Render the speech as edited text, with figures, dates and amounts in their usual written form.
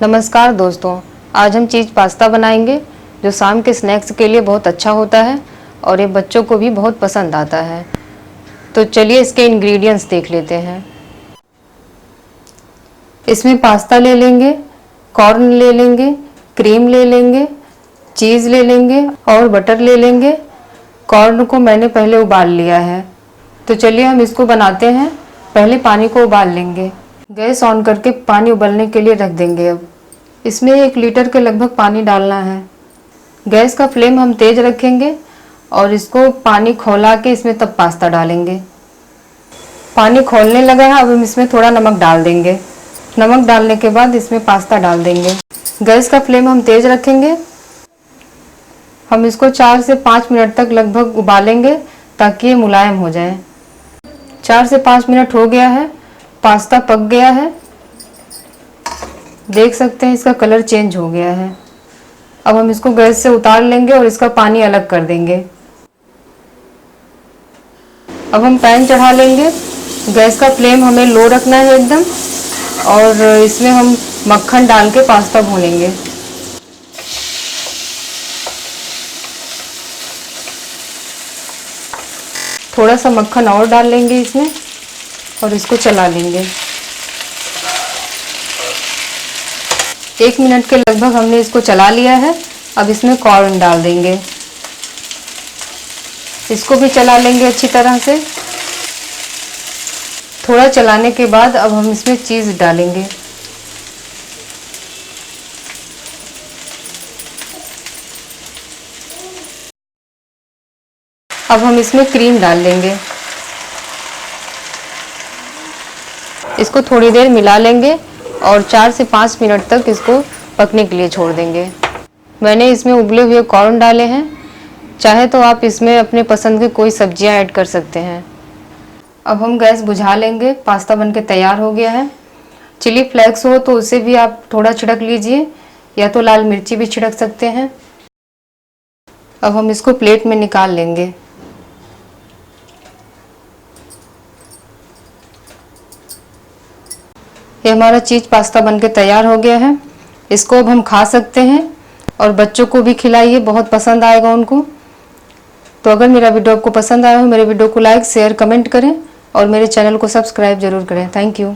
नमस्कार दोस्तों, आज हम चीज़ पास्ता बनाएंगे जो शाम के स्नैक्स के लिए बहुत अच्छा होता है और ये बच्चों को भी बहुत पसंद आता है। तो चलिए इसके इंग्रेडिएंट्स देख लेते हैं। इसमें पास्ता ले लेंगे, कॉर्न ले लेंगे, क्रीम ले लेंगे, चीज़ ले लेंगे और बटर ले लेंगे। कॉर्न को मैंने पहले उबाल लिया है। तो चलिए हम इसको बनाते हैं। पहले पानी को उबाल लेंगे। गैस ऑन करके पानी उबलने के लिए रख देंगे। अब इसमें 1 लीटर के लगभग पानी डालना है। गैस का फ्लेम हम तेज रखेंगे और इसको पानी खौला के इसमें तब पास्ता डालेंगे। पानी खौलने लगा है, अब हम इसमें थोड़ा नमक डाल देंगे। नमक डालने के बाद इसमें पास्ता डाल देंगे। गैस का फ्लेम हम तेज रखेंगे। हम इसको 4 से 5 मिनट तक लगभग उबालेंगे ताकि ये मुलायम हो जाए। 4 से 5 मिनट हो गया है, पास्ता पक गया है। देख सकते हैं इसका कलर चेंज हो गया है। अब हम इसको गैस से उतार लेंगे और इसका पानी अलग कर देंगे। अब हम पैन चढ़ा लेंगे। गैस का फ्लेम हमें लो रखना है एकदम, और इसमें हम मक्खन डाल के पास्ता भूनेंगे। थोड़ा सा मक्खन और डाल लेंगे इसमें और इसको चला लेंगे। 1 मिनट के लगभग हमने इसको चला लिया है। अब इसमें कॉर्न डाल देंगे। इसको भी चला लेंगे अच्छी तरह से। थोड़ा चलाने के बाद अब हम इसमें चीज़ डालेंगे। अब हम इसमें क्रीम डाल लेंगे। इसको थोड़ी देर मिला लेंगे और 4 से 5 मिनट तक इसको पकने के लिए छोड़ देंगे। मैंने इसमें उबले हुए कॉर्न डाले हैं। चाहे तो आप इसमें अपने पसंद की कोई सब्जियां ऐड कर सकते हैं। अब हम गैस बुझा लेंगे। पास्ता बनके तैयार हो गया है। चिली फ्लेक्स हो तो उसे भी आप थोड़ा छिड़क लीजिए, या तो लाल मिर्ची भी छिड़क सकते हैं। अब हम इसको प्लेट में निकाल लेंगे। ये हमारा चीज़ पास्ता बनके तैयार हो गया है। इसको अब हम खा सकते हैं और बच्चों को भी खिलाइए, बहुत पसंद आएगा उनको। तो अगर मेरा वीडियो आपको पसंद आया हो, मेरे वीडियो को लाइक, शेयर, कमेंट करें और मेरे चैनल को सब्सक्राइब जरूर करें। Thank you.